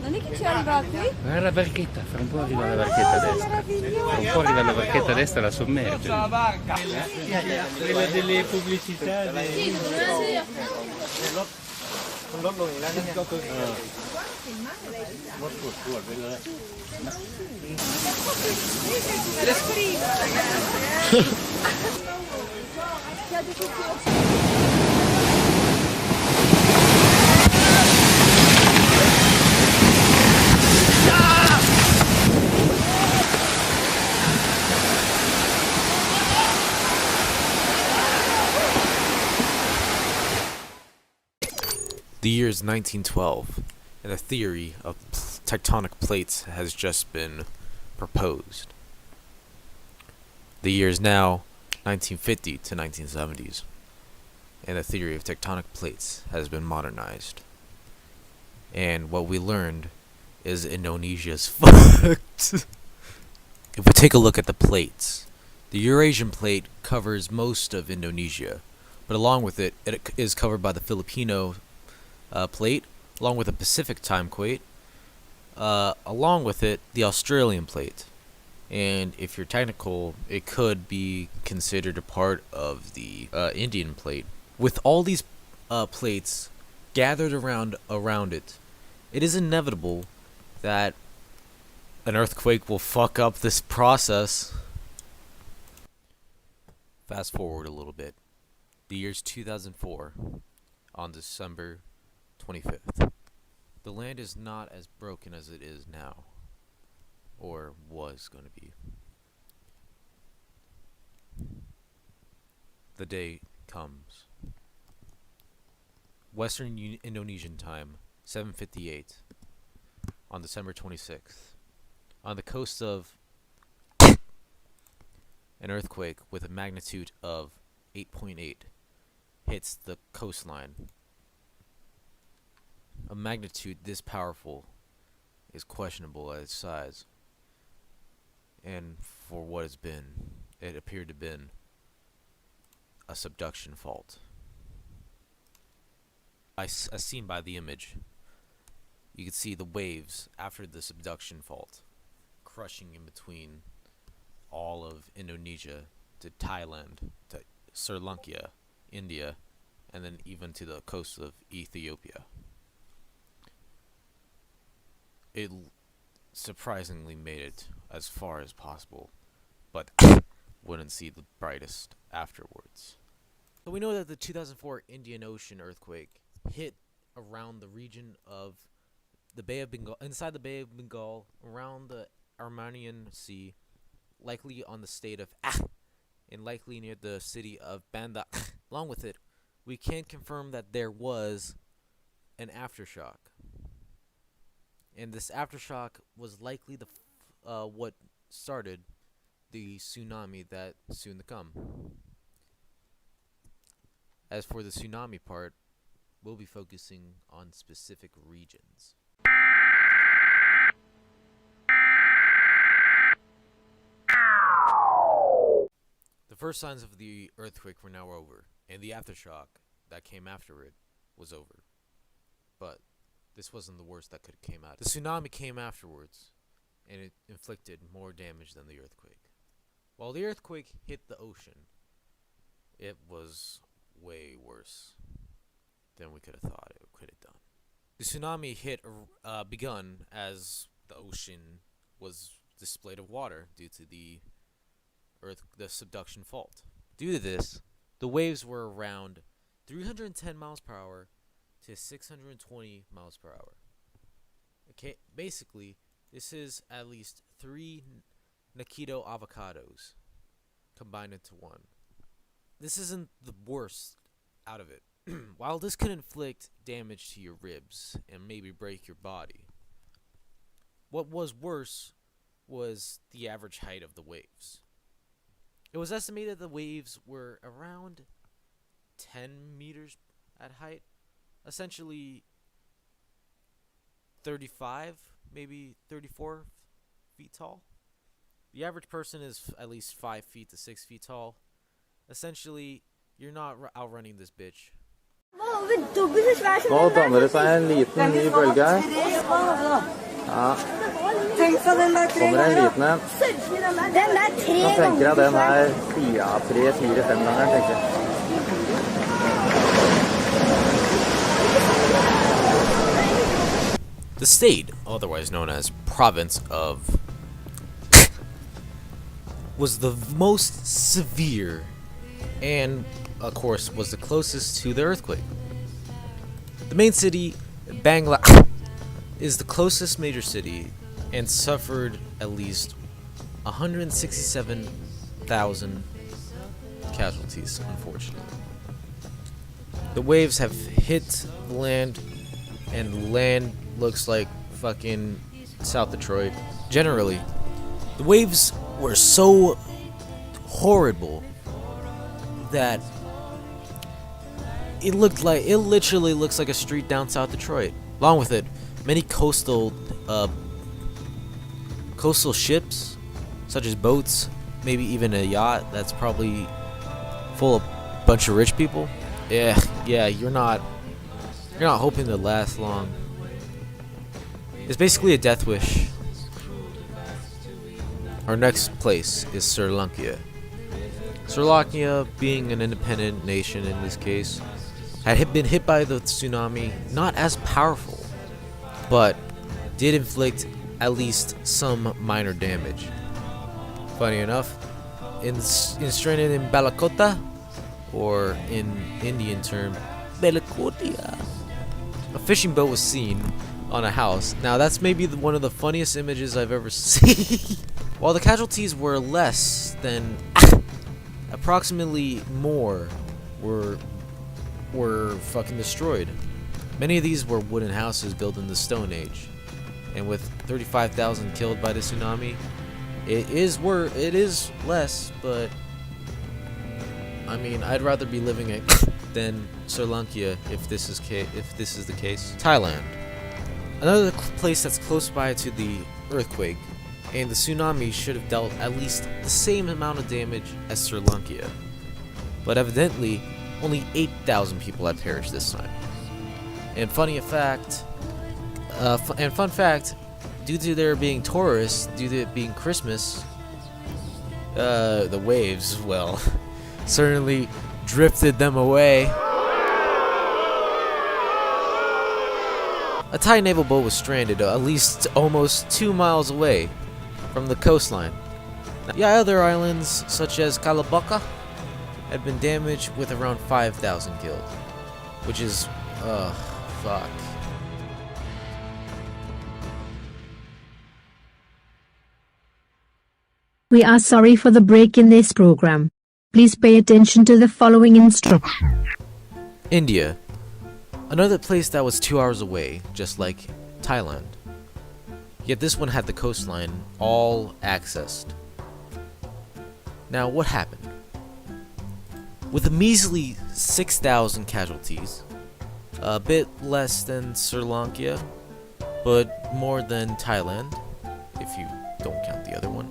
Non è che ci arriva qui? Guarda la barchetta, fra un po' arriva la barchetta a destra. Fra un po' arriva la barchetta a destra e la sommerge. Quella delle pubblicità dei... The year is 1912, and a theory of tectonic plates has just been proposed. The year is now 1950 to 1970s, and the theory of tectonic plates has been modernized. And what we learned is Indonesia's fucked. If we take a look at the plates, the Eurasian plate covers most of Indonesia, but along with it, it is covered by the Filipino plate, along with the Pacific time plate, along with it, the Australian plate. And if you're technical, it could be considered a part of the Indian plate. With all these plates gathered around it, it is inevitable that an earthquake will fuck up this process. Fast forward a little bit. The year's 2004, on December 25th. The land is not as broken as it is now, or was going to be. The day comes. Western Indonesian time, 7:58, on December 26th. On the coast of an earthquake with a magnitude of 8.8 hits the coastline. A magnitude this powerful is questionable at its size, and for what it's been, it appeared to have been a subduction fault. As seen by the image, you can see the waves after the subduction fault crushing in between all of Indonesia to Thailand to Sri Lanka, India, and then even to the coast of Ethiopia. It surprisingly made it as far as possible, but wouldn't see the brightest afterwards. So we know that the 2004 Indian Ocean earthquake hit around the region of the Bay of Bengal, inside the Bay of Bengal, around the Armenian Sea, likely on the state of and likely near the city of Banda. Along with it, we can confirm that there was an aftershock. And this aftershock was likely the what started the tsunami that soon to come. As for the tsunami part, we'll be focusing on specific regions. The first signs of the earthquake were now over, and the aftershock that came after it was over. But this wasn't the worst that could have came out. The tsunami came afterwards, and it inflicted more damage than the earthquake. While the earthquake hit the ocean, it was way worse than we could have thought it could have done. The tsunami begun as the ocean was displayed of water due to the subduction fault. Due to this, the waves were around 310 miles per hour to 620 miles per hour. Okay, basically, this is at least 3 Nakito avocados combined into one. This isn't the worst out of it. While this could inflict damage to your ribs and maybe break your body, what was worse was the average height of the waves. It was estimated the waves were around 10 meters at height, essentially 35, maybe 34 feet tall. The average person is at least 5 feet to 6 feet tall. Essentially, you're not outrunning this bitch Nå danner det seg en liten ny bølge her. Ja. Kommer en liten en. Nå tenker jeg den er 3-4-5 ganger, tenker jeg. The state, otherwise known as province of was the most severe and, of course, was the closest to the earthquake. The main city, Bangla, is the closest major city and suffered at least 167,000 casualties, unfortunately. The waves have hit the land, and the land looks like fucking South Detroit. Generally, the waves were so horrible that it literally looks like a street down South Detroit. Along with it, many coastal ships, such as boats, maybe even a yacht that's probably full of a bunch of rich people. Yeah, you're not hoping to last long. It's basically a death wish. Our next place is Sri Lanka. Sri Lanka, being an independent nation in this case, had been hit by the tsunami, not as powerful, but did inflict at least some minor damage. Funny enough, in Australian in Balakota, or in Indian term, Belakotia, a fishing boat was seen on a house. Now that's maybe one of the funniest images I've ever seen. While the casualties were less than approximately more were fucking destroyed. Many of these were wooden houses built in the Stone Age, and with 35,000 killed by the tsunami, it is less, but I mean, I'd rather be living it than Sri Lanka if this is the case. Thailand, another place that's close by to the earthquake, and the tsunami should have dealt at least the same amount of damage as Sri Lanka, but evidently only 8,000 people had perished this time. And fun fact, due to there being tourists, due to it being Christmas, the waves, well, certainly drifted them away. A Thai naval boat was stranded at least almost 2 miles away from the coastline. The other islands, such as Kalabaka, had been damaged with around 5,000 killed, which is, fuck. We are sorry for the break in this program. Please pay attention to the following instructions. India, another place that was 2 hours away, just like Thailand. Yet this one had the coastline all accessed. Now, what happened? With a measly 6,000 casualties, a bit less than Sri Lanka, but more than Thailand, if you don't count the other one.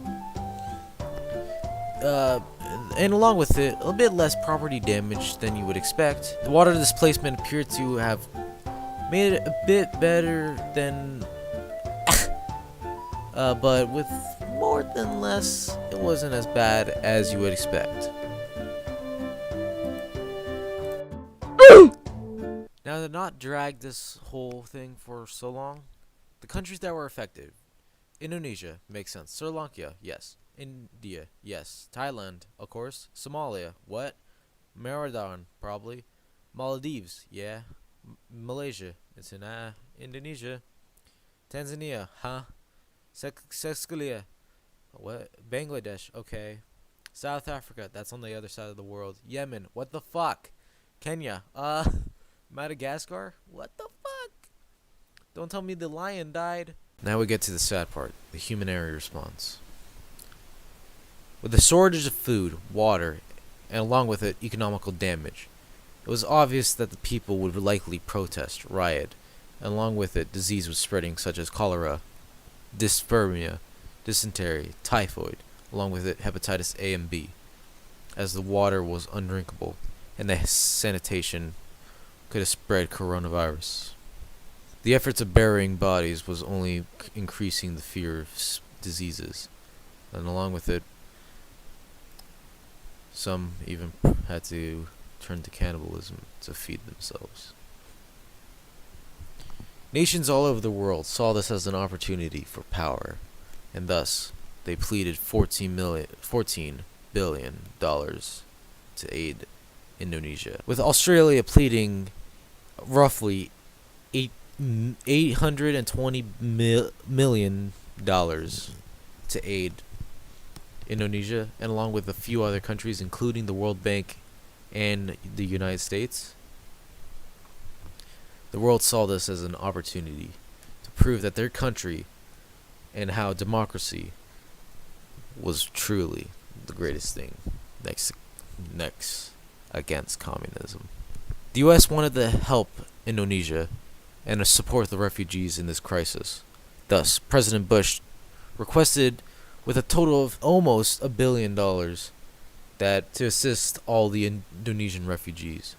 And along with it, a bit less property damage than you would expect. The water displacement appeared to have made it a bit better than but with more than less, it wasn't as bad as you would expect. Now, to not drag this whole thing for so long, the countries that were affected: Indonesia, makes sense. Sri Lanka, yes. India, yes. Thailand, of course. Somalia, what? Marathon, probably. Maldives, yeah. Malaysia, it's in Indonesia. Tanzania, huh? Sexkalia, what? Bangladesh, okay. South Africa, that's on the other side of the world. Yemen, what the fuck? Kenya, Madagascar, what the fuck? Don't tell me the lion died. Now we get to the sad part, the humanitarian response. With the shortage of food, water, and along with it, economical damage, it was obvious that the people would likely protest, riot, and along with it, disease was spreading such as cholera, diphtheria, dysentery, typhoid, along with it, hepatitis A and B, as the water was undrinkable and the sanitation could have spread coronavirus. The efforts of burying bodies was only increasing the fear of diseases, and along with it, some even had to turn to cannibalism to feed themselves. Nations all over the world saw this as an opportunity for power, and thus they pleaded $14 billion to aid Indonesia, with Australia pleading roughly $820 million to aid Indonesia, and along with a few other countries, including the World Bank and the United States. The world saw this as an opportunity to prove that their country and how democracy was truly the greatest thing next against communism. The US wanted to help Indonesia and to support the refugees in this crisis. Thus, President Bush requested, with a total of almost $1 billion, that to assist all the Indonesian refugees,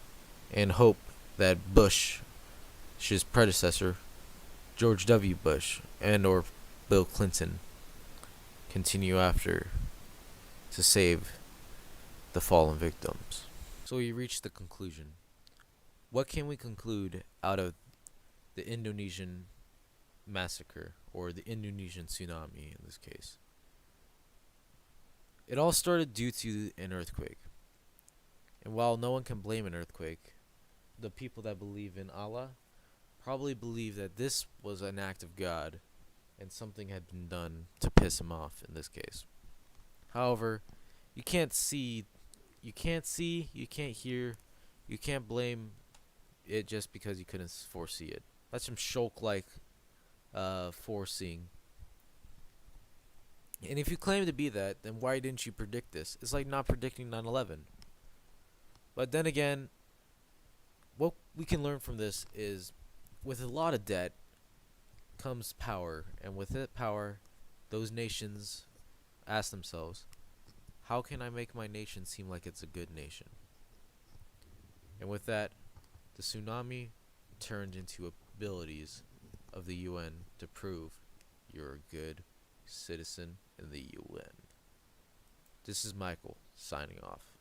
and hope that Bush's predecessor, George W. Bush, and or Bill Clinton, continue after to save the fallen victims. So we reached the conclusion. What can we conclude out of the Indonesian massacre, or the Indonesian tsunami in this case? It all started due to an earthquake. And while no one can blame an earthquake, the people that believe in Allah probably believe that this was an act of God and something had been done to piss him off in this case. However, you can't see, you can't hear, you can't blame it just because you couldn't foresee it. That's some Shulk-like foreseeing. And if you claim to be that, then why didn't you predict this? It's like not predicting 9/11. But then again, what we can learn from this is, with a lot of debt comes power, and with that power, those nations ask themselves, how can I make my nation seem like it's a good nation? And with that, the tsunami turned into abilities of the UN to prove you're a good citizen in the UN. This is Michael, signing off.